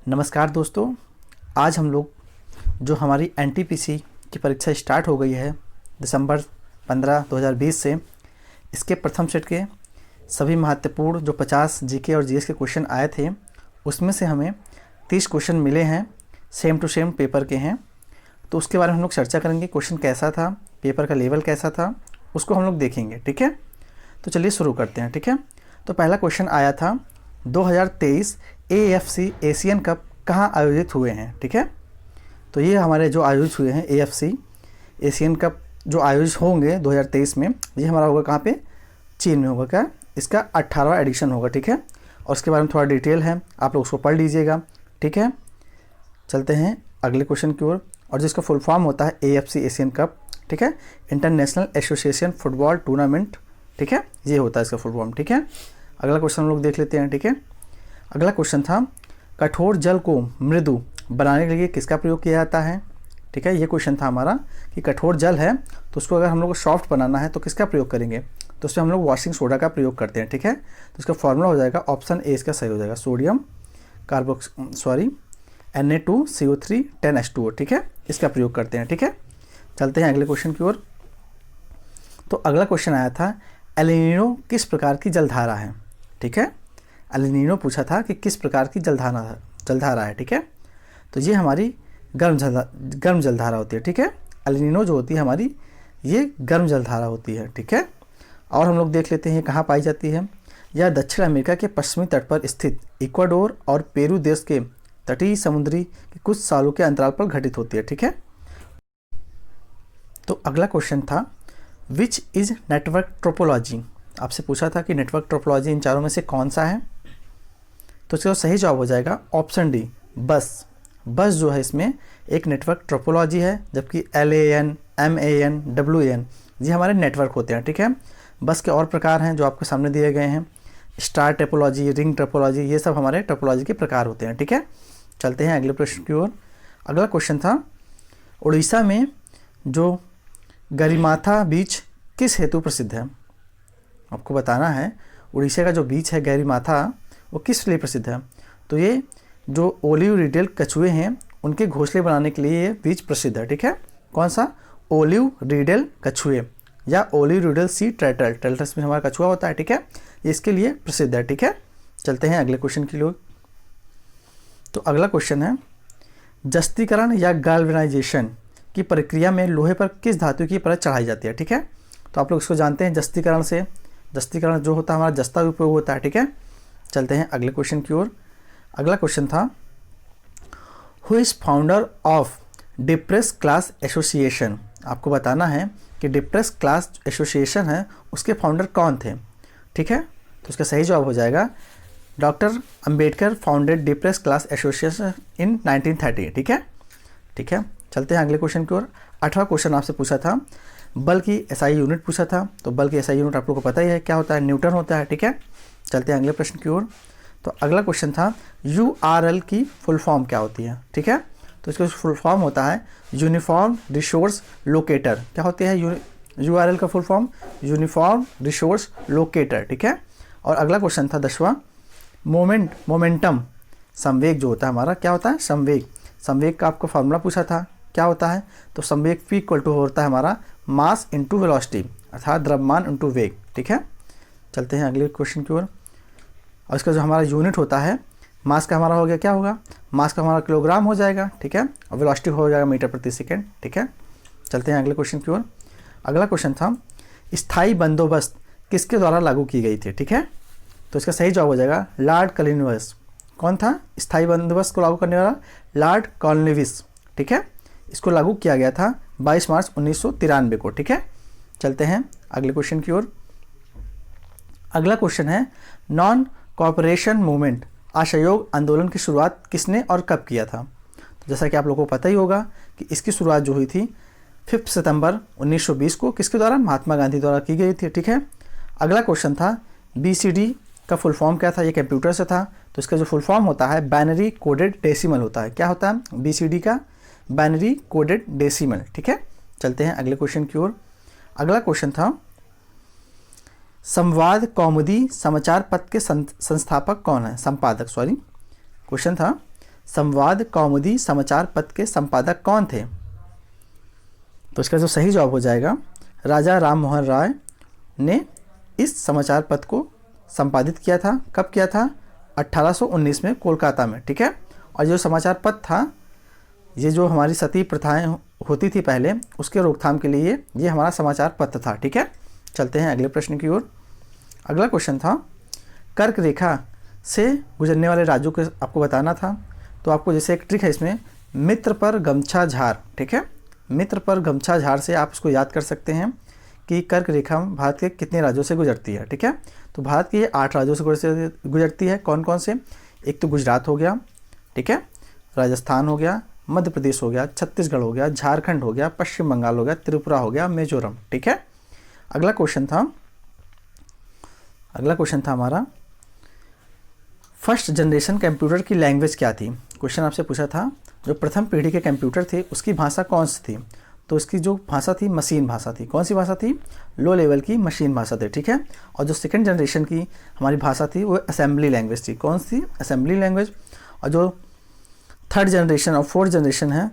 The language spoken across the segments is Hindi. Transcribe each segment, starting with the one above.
नमस्कार दोस्तों, आज हम लोग जो हमारी एनटीपीसी की परीक्षा स्टार्ट हो गई है दिसंबर 15, 2020 से, इसके प्रथम सेट के सभी महत्वपूर्ण जो 50 जीके और जीएस के क्वेश्चन आए थे, उसमें से हमें 30 क्वेश्चन मिले हैं, सेम टू सेम पेपर के हैं। तो उसके बारे में हम लोग चर्चा करेंगे। क्वेश्चन कैसा था, पेपर का लेवल कैसा था, उसको हम लोग देखेंगे। ठीक है, तो चलिए शुरू करते हैं। ठीक है, तो पहला क्वेश्चन आया था 2023 AFC एशियन कप कहाँ आयोजित हुए हैं। ठीक है, तो ये हमारे जो आयोजित हुए हैं AFC एशियन कप जो आयोजित होंगे 2023 में, ये हमारा होगा कहाँ पे, चीन में होगा। क्या, इसका 18वां एडिशन होगा। ठीक है, और उसके बारे में थोड़ा डिटेल है, आप लोग उसको पढ़ लीजिएगा। ठीक है, चलते हैं अगले क्वेश्चन की ओर, और जिसका फुल फॉर्म होता है AFC एशियन कप। ठीक है, इंटरनेशनल एसोसिएशन फुटबॉल टूर्नामेंट। ठीक है, ये होता है इसका फुल फॉर्म। ठीक है, अगला क्वेश्चन हम लोग देख लेते हैं। ठीक है, अगला क्वेश्चन था कठोर जल को मृदु बनाने के लिए किसका प्रयोग किया जाता है। ठीक है, ये क्वेश्चन था हमारा कि कठोर जल है तो उसको अगर हम लोग को सॉफ्ट बनाना है तो किसका प्रयोग करेंगे, तो उसमें हम लोग वॉशिंग सोडा का प्रयोग करते हैं। ठीक है, तो इसका फॉर्मूला हो जाएगा ऑप्शन ए, इसका सही हो जाएगा, सोडियम Na2CO3 10H2O। ठीक है, इसका प्रयोग करते हैं। ठीक है, चलते हैं अगले क्वेश्चन की ओर। तो अगला क्वेश्चन आया था एल नीनो किस प्रकार की जलधारा है। ठीक है, एल नीनो पूछा था कि किस प्रकार की जलधारा है। ठीक है, तो ये हमारी गर्म जलधारा होती है। ठीक है, एल नीनो जो होती है हमारी, ये गर्म जलधारा होती है। ठीक है, और हम लोग देख लेते हैं कहाँ पाई जाती है। यह दक्षिण अमेरिका के पश्चिमी तट पर स्थित इक्वाडोर और पेरू देश के तटीय समुद्री के कुछ सालों के अंतराल पर घटित होती है। ठीक है, तो अगला क्वेश्चन था विच इज नेटवर्क टोपोलॉजी। आपसे पूछा था कि नेटवर्क टोपोलॉजी इन चारों में से कौन सा है, तो इसका सही जवाब हो जाएगा ऑप्शन डी, बस। बस जो है इसमें एक नेटवर्क टोपोलॉजी है, जबकि LAN, MAN, WAN ये हमारे नेटवर्क होते हैं। ठीक है, बस के और प्रकार हैं जो आपके सामने दिए गए हैं, स्टार टोपोलॉजी, रिंग टोपोलॉजी, ये सब हमारे टोपोलॉजी के प्रकार होते हैं। ठीक है, चलते हैं अगले प्रश्न की ओर। अगला क्वेश्चन था उड़ीसा में जो गरीमाथा बीच किस हेतु प्रसिद्ध है। आपको बताना है उड़ीसा का जो बीच है गरीमाथा, वो किस लिए प्रसिद्ध है। तो ये जो ओलिव रिडेल कछुए हैं उनके घोंसले बनाने के लिए ये बीच प्रसिद्ध है। ठीक है, कौन सा, ओलिव रिडेल कछुए या ओलिव रिडेल सी टर्टल, टर्टल्स में हमारा कछुआ होता है। ठीक है, ये इसके लिए प्रसिद्ध है। ठीक है, चलते हैं अगले क्वेश्चन के लिए। तो अगला क्वेश्चन है जस्तीकरण या गैल्वेनाइजेशन की प्रक्रिया में लोहे पर किस धातु की परत चढ़ाई जाती है। ठीक है, तो आप लोग इसको जानते हैं, जस्तीकरण जो होता है हमारा जस्ता का उपयोग होता है। ठीक है, चलते हैं अगले क्वेश्चन की ओर। अगला क्वेश्चन था who is founder of depress class association. आपको बताना है कि डिप्रेस क्लास एसोसिएशन है उसके फाउंडर कौन थे। ठीक है, तो उसका सही जवाब हो जाएगा doctor Ambedkar founded depress class association in 1930। ठीक है, चलते हैं अगले क्वेश्चन की ओर। 8वां क्वेश्चन आपसे पूछा था बल की SI यूनिट पूछा था, तो बल की SI यूनिट आप लोगों को पता ही है क्या होता है, न्यूटन होता है। ठीक है, चलते हैं अगले प्रश्न की ओर। तो अगला क्वेश्चन था URL की फुल फॉर्म क्या होती है। ठीक है, तो इसका फुल फॉर्म होता है यूनिफॉर्म रिसोर्स लोकेटर। क्या होती है URL का full form, uniform resource locator. ठीक है, और अगला क्वेश्चन था 10वां मोमेंटम, संवेग जो होता है हमारा, क्या होता है, संवेग का आपको फार्मूला पूछा था, क्या होता है, तो संवेग P इक्वल टू होता है हमारा मास इंटू वेलोसिटी, अर्थात द्रव्यमान इंटू वेग। ठीक है, चलते हैं अगले क्वेश्चन की ओर। और इसका जो हमारा यूनिट होता है मास का हमारा हो गया, क्या होगा, मास का हमारा किलोग्राम हो जाएगा। ठीक है, और वेलोसिटी हो जाएगा मीटर प्रति सेकेंड। ठीक है, चलते हैं अगले क्वेश्चन की ओर। अगला क्वेश्चन था स्थायी बंदोबस्त किसके द्वारा लागू की गई थी। ठीक है, तो इसका सही जवाब हो जाएगा लॉर्ड कॉर्नवालिस। कौन था स्थायी बंदोबस्त को लागू करने वाला, लॉर्ड कॉर्नवालिस। ठीक है, इसको लागू किया गया था 22 मार्च 1993 को। ठीक है, चलते हैं अगले क्वेश्चन की ओर। अगला क्वेश्चन है नॉन कॉपरेशन मूवमेंट, असहयोग आंदोलन की शुरुआत किसने और कब किया था। तो जैसा कि आप लोगों को पता ही होगा कि इसकी शुरुआत जो हुई थी 5 सितंबर 1920 को, किसके द्वारा, महात्मा गांधी द्वारा की गई थी। ठीक है, अगला क्वेश्चन था BCD का फुल फॉर्म क्या था, ये कंप्यूटर से था, तो इसका जो फुल फॉर्म होता है बाइनरी कोडेड डेसिमल होता है। क्या होता है BCD का, बाइनरी कोडेड डेसिमल। ठीक है, चलते हैं अगले क्वेश्चन की ओर। अगला क्वेश्चन था संवाद कौमुदी समाचार पत्र के संस्थापक कौन है, संपादक, सॉरी। क्वेश्चन था संवाद कौमुदी समाचार पत्र के संपादक कौन थे? तो इसका जो सही जवाब हो जाएगा, राजा राम मोहन राय ने इस समाचार पत्र को संपादित किया था। कब किया था? 1819 में कोलकाता में, ठीक है। और जो समाचार पत्र था, ये जो हमारी सती प्रथाएं होती थी पहले, उसके रोकथाम के लिए ये हमारा समाचार पत्र था, ठीक है। चलते हैं अगले प्रश्न की ओर। अगला क्वेश्चन था, कर्क रेखा से गुजरने वाले राज्यों को आपको बताना था। तो आपको जैसे एक ट्रिक है इसमें, मित्र पर गमछा झार, ठीक है। मित्र पर गमछा झार से आप उसको याद कर सकते हैं कि कर्क रेखा भारत के कितने राज्यों से गुजरती है, ठीक है। तो भारत की ये 8 राज्यों से गुजरती है। कौन कौन से? एक तो गुजरात हो गया, ठीक है, राजस्थान हो गया, मध्य प्रदेश हो गया, छत्तीसगढ़ हो गया, झारखंड हो गया, पश्चिम बंगाल हो गया, त्रिपुरा हो गया, मिजोरम, ठीक है। अगला क्वेश्चन था हमारा, फर्स्ट जनरेशन कंप्यूटर की लैंग्वेज क्या थी? क्वेश्चन आपसे पूछा था जो प्रथम पीढ़ी के कंप्यूटर थे उसकी भाषा कौन सी थी? तो इसकी जो भाषा थी मशीन भाषा थी। कौन सी भाषा थी? लो लेवल की मशीन भाषा थी, ठीक है। और जो सेकंड जनरेशन की हमारी भाषा थी वो असेंबली लैंग्वेज थी। कौन सी? Assembly language. और जो थर्ड जनरेशन और फोर्थ जनरेशन है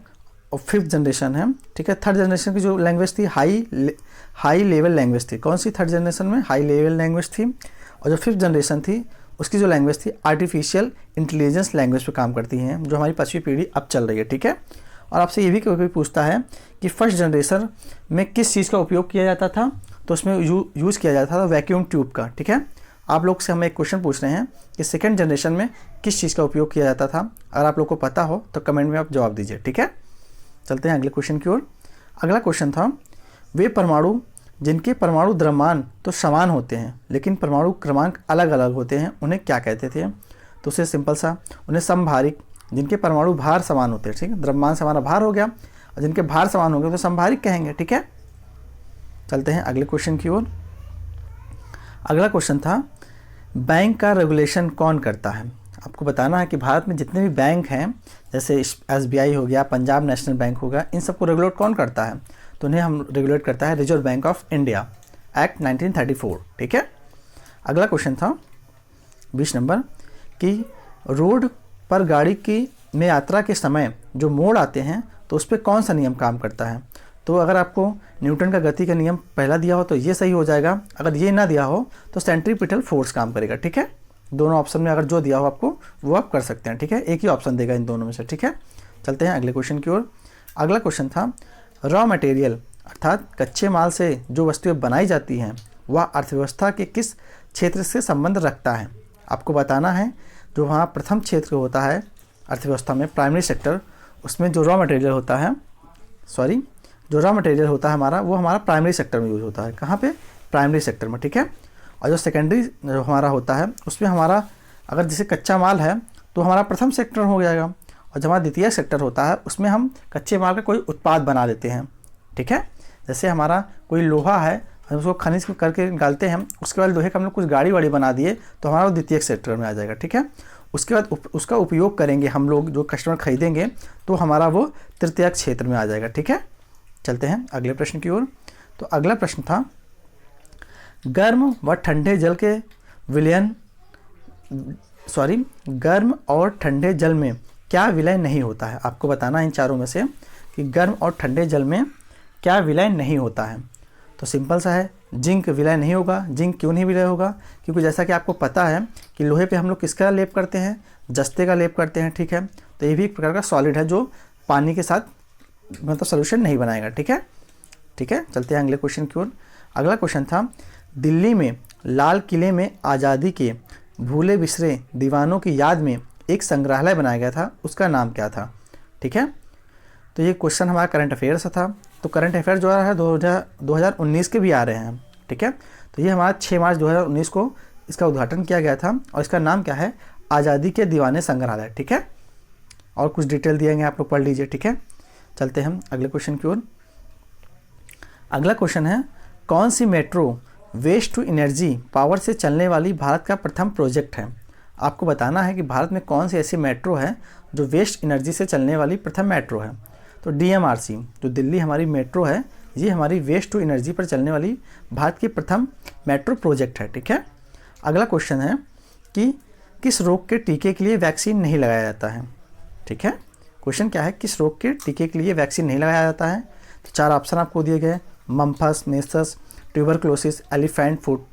और फिफ्थ जनरेशन है, ठीक है, थर्ड जनरेशन की जो लैंग्वेज थी हाई लेवल लैंग्वेज थी। कौन सी? थर्ड जनरेशन में हाई लेवल लैंग्वेज थी। और जो फिफ्थ जनरेशन थी उसकी जो लैंग्वेज थी आर्टिफिशियल इंटेलिजेंस लैंग्वेज पे काम करती हैं, जो हमारी 5वीं पीढ़ी अब चल रही है, ठीक है। और आपसे ये भी कोई पूछता है कि फर्स्ट जनरेशन में किस चीज़ का उपयोग किया जाता था? तो उसमें यूज़ किया जाता था वैक्यूम ट्यूब का, ठीक है। आप लोग से हम एक क्वेश्चन पूछ रहे हैं कि सेकेंड जनरेशन में किस चीज़ का उपयोग किया जाता था? अगर आप लोग को पता हो तो कमेंट में आप जवाब दीजिए, ठीक है। चलते हैं अगले क्वेश्चन की ओर। अगला क्वेश्चन था, वे परमाणु जिनके परमाणु द्रव्यमान तो समान होते हैं लेकिन परमाणु क्रमांक अलग अलग होते हैं, उन्हें क्या कहते थे? तो उसे सिंपल सा, उन्हें समभारिक। जिनके परमाणु भार समान होते हैं, ठीक है, द्रव्यमान से हमारा भार हो गया, और जिनके भार समान हो गए तो समभारिक कहेंगे, ठीक है। चलते हैं अगले क्वेश्चन की ओर। अगला क्वेश्चन था, बैंक का रेगुलेशन कौन करता है? आपको बताना है कि भारत में जितने भी बैंक हैं, जैसे SBI हो गया, पंजाब नेशनल बैंक हो गया, इन सबको रेगुलेट कौन करता है? तो उन्हें हम रेगुलेट करता है reserve bank of India, act 1934, ठीक है। अगला क्वेश्चन था 20 नंबर, कि रोड पर गाड़ी की में यात्रा के समय जो मोड़ आते हैं तो उस पर कौन सा नियम काम करता है? तो अगर आपको न्यूटन का गति का नियम पहला दिया हो तो ये सही हो जाएगा। अगर ये ना दिया हो तो सेंट्रीपिटल फोर्स काम करेगा, ठीक है। दोनों ऑप्शन में अगर जो दिया हो आपको वो आप कर सकते हैं, ठीक है। एक ही ऑप्शन देगा इन दोनों में से, ठीक है। चलते हैं अगले क्वेश्चन की ओर। अगला क्वेश्चन था, रॉ मटेरियल अर्थात कच्चे माल से जो वस्तुएं बनाई जाती हैं वह अर्थव्यवस्था के किस क्षेत्र से संबंध रखता है? आपको बताना है जो वहाँ प्रथम क्षेत्र होता है अर्थव्यवस्था में, प्राइमरी सेक्टर, उसमें जो रॉ मटेरियल होता है, जो रॉ मटेरियल होता है हमारा, वो हमारा प्राइमरी सेक्टर में यूज़ होता है। कहाँ पे? प्राइमरी सेक्टर में, ठीक है। और जो सेकेंडरी जो हमारा होता है उसमें हमारा अगर जैसे कच्चा माल है तो हमारा प्रथम सेक्टर हो जाएगा, और जब हमारा द्वितीय सेक्टर होता है उसमें हम कच्चे माल का कोई उत्पाद बना देते हैं, ठीक है। जैसे हमारा कोई लोहा है, हम उसको खनिज करके निकालते हैं, उसके बाद लोहे का हम लोग कुछ गाड़ी वाड़ी बना दिए तो हमारा द्वितीय सेक्टर में आ जाएगा, ठीक है। उसके बाद उसका उपयोग करेंगे हम लोग, जो कस्टमर खरीदेंगे तो हमारा वो तृतीय क्षेत्र में आ जाएगा, ठीक है। चलते हैं अगले प्रश्न की ओर। तो अगला प्रश्न था, गर्म व ठंडे जल के विलयन गर्म और ठंडे जल में क्या विलय नहीं होता है? आपको बताना है इन चारों में से कि गर्म और ठंडे जल में क्या विलय नहीं होता है। तो सिंपल सा है, जिंक विलय नहीं होगा। जिंक क्यों नहीं विलय होगा? क्योंकि जैसा कि आपको पता है कि लोहे पे हम लोग किसका लेप करते हैं? जस्ते का लेप करते हैं, ठीक है। तो ये भी एक प्रकार का सॉलिड है जो पानी के साथ मतलब सोल्यूशन नहीं बनाएगा, ठीक है। ठीक है, चलते हैं अगले क्वेश्चन की ओर। अगला क्वेश्चन था, दिल्ली में लाल किले में आज़ादी के भूले बिसरे दीवानों की याद में एक संग्रहालय बनाया गया था, उसका नाम क्या था? ठीक है, तो ये क्वेश्चन हमारा करंट अफेयर से था। तो करंट अफेयर जो आ रहा है 2019 के भी आ रहे हैं, ठीक है। तो ये हमारा 6 मार्च 2019 को इसका उद्घाटन किया गया था और इसका नाम क्या है? आज़ादी के दीवाने संग्रहालय, ठीक है। और कुछ डिटेल दिए गए, आप लोग पढ़ लीजिए, ठीक है। चलते हैं अगले क्वेश्चन की ओर। अगला क्वेश्चन है, कौन सी metro waste to energy power से चलने वाली भारत का प्रथम प्रोजेक्ट है? आपको बताना है कि भारत में कौन सी ऐसी मेट्रो है जो वेस्ट एनर्जी से चलने वाली प्रथम मेट्रो है। तो DMRC जो दिल्ली हमारी मेट्रो है, ये हमारी वेस्ट टू एनर्जी पर चलने वाली भारत की प्रथम मेट्रो प्रोजेक्ट है, ठीक है। अगला क्वेश्चन है कि किस रोग के टीके के लिए वैक्सीन नहीं लगाया जाता है? ठीक है। क्वेश्चन क्या है, किस रोग के टीके के लिए वैक्सीन नहीं लगाया जाता है? तो 4 ऑप्शन आपको दिए गए, मम्फस, मेसस, ट्यूबरक्लोसिस, एलिफेंट फुट।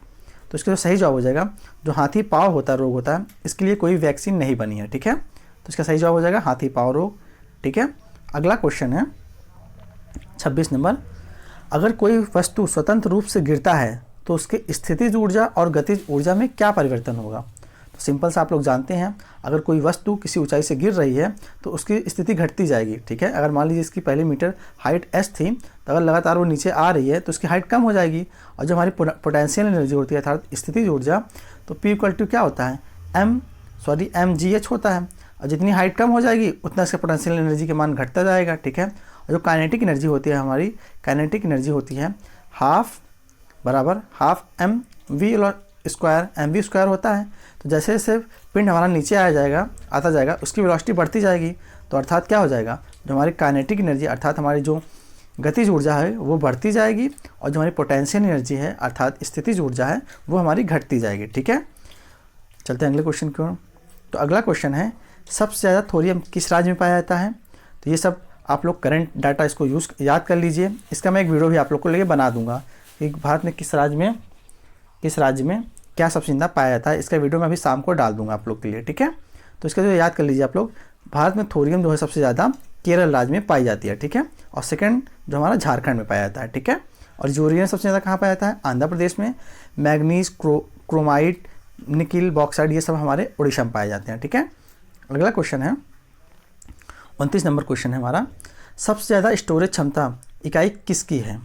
तो इसका जो सही जवाब हो जाएगा, जो हाथी पाँव होता है रोग होता है, इसके लिए कोई वैक्सीन नहीं बनी है। ठीक है, तो इसका सही जवाब हो जाएगा हाथी पाँव रोग। ठीक है, अगला क्वेश्चन है 26 नंबर, अगर कोई वस्तु स्वतंत्र रूप से गिरता है तो उसके स्थितिज ऊर्जा और गतिज ऊर्जा में क्या परिवर्तन होगा? तो सिंपल सा आप लोग जानते हैं, अगर कोई वस्तु किसी ऊंचाई से गिर रही है तो उसकी स्थिति घटती जाएगी। ठीक है, अगर मान लीजिए इसकी पहली मीटर हाइट s थी, तो अगर लगातार वो नीचे आ रही है तो उसकी हाइट कम हो जाएगी। और जो हमारी पोटेंशियल एनर्जी होती है अर्थात स्थितिज ऊर्जा, तो P क्या होता है, mgh होता है। और जितनी हाइट कम हो जाएगी उतना इसका पोटेंशियल एनर्जी के मान घटता जाएगा। ठीक है, और जो काइनेटिक एनर्जी होती है, हमारी काइनेटिक एनर्जी होती है हाफ mv स्क्वायर होता है। तो जैसे जैसे पिंड हमारा नीचे आता जाएगा उसकी वेलोसिटी बढ़ती जाएगी। तो अर्थात क्या हो जाएगा, जो हमारी काइनेटिक एनर्जी अर्थात हमारी जो गतिज ऊर्जा है वो बढ़ती जाएगी, और जो हमारी पोटेंशियल एनर्जी है अर्थात स्थितिज ऊर्जा है वो हमारी घटती जाएगी। ठीक है, चलते हैं अगले क्वेश्चन की ओर। तो अगला क्वेश्चन है, सबसे ज़्यादा थोरियम किस राज्य में पाया जाता है? तो ये सब आप लोग करंट डाटा इसको याद कर लीजिए। इसका मैं एक वीडियो भी आप लोग को लिए बना दूंगा कि भारत में किस राज्य में क्या सबसे ज़्यादा पाया जाता है। इसका वीडियो मैं अभी शाम को डाल दूंगा आप लोग के लिए। ठीक है, तो इसका जो याद कर लीजिए आप लोग, भारत में थोरियम जो है सबसे ज़्यादा केरल राज्य में पाई जाती है। ठीक है, और सेकंड जो हमारा झारखंड में पाया जाता है। ठीक है, और यूरेनियम सबसे ज़्यादा कहाँ पाया जाता है? आंध्र प्रदेश में। मैग्नीज, क्रोमाइट, निकिल, बॉक्साइड, ये सब हमारे उड़ीसा में पाए जाते हैं। ठीक है, अगला क्वेश्चन है 29 नंबर क्वेश्चन है हमारा, सबसे ज़्यादा स्टोरेज क्षमता इकाई किसकी है?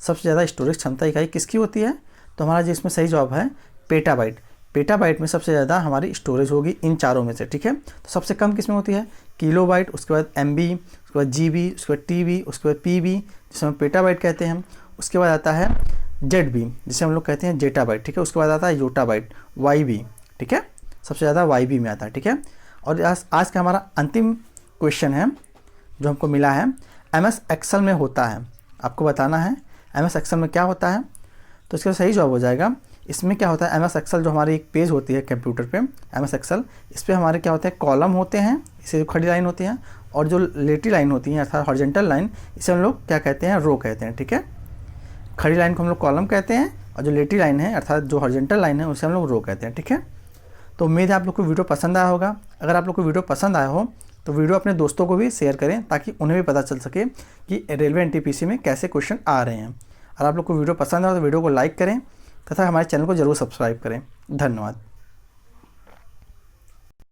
सबसे ज़्यादा स्टोरेज क्षमता इकाई किसकी होती है? तो हमारा जो इसमें सही जवाब है पेटाबाइट। पेटाबाइट में सबसे ज़्यादा हमारी स्टोरेज होगी इन चारों में से। ठीक है, तो सबसे कम किस में होती है? किलोबाइट, उसके बाद MB, उसके बाद GB, उसके बाद TB, उसके बाद PB, जिसे हम पेटाबाइट कहते हैं। उसके बाद आता है ZB, जिसे हम लोग कहते हैं जेटाबाइट। ठीक है, उसके बाद आता है योटाबाइट, YB। ठीक है, सबसे ज़्यादा YB में आता है। ठीक है, और आज का हमारा अंतिम क्वेश्चन है जो हमको मिला है, MS एक्सेल में होता है, आपको बताना है MS एक्सेल में क्या होता है। तो इसका सही जवाब हो जाएगा, इसमें क्या होता है, MS एक्सेल जो हमारी एक पेज होती है कंप्यूटर पे, MS एक्सेल, इस पर हमारे क्या होते हैं, कॉलम होते हैं, इसे जो खड़ी लाइन होती है, और जो लेटी लाइन होती है अर्थात हॉरिजॉन्टल लाइन, इसे हम लोग क्या कहते हैं, रो कहते हैं। ठीक है, खड़ी लाइन को हम लोग कॉलम कहते हैं, और जो लेटी लाइन है अर्थात जो हॉरिजॉन्टल लाइन है उसे हम लोग रो कहते हैं। ठीक है, तो उम्मीद है आप लोग को वीडियो पसंद आया होगा। अगर आप लोग को वीडियो पसंद आया हो तो वीडियो अपने दोस्तों को भी शेयर करें, ताकि उन्हें भी पता चल सके कि रेलवे NTPC में कैसे क्वेश्चन आ रहे हैं। अगर आप लोग को वीडियो पसंद आए तो वीडियो को लाइक करें तथा हमारे चैनल को ज़रूर सब्सक्राइब करें। धन्यवाद।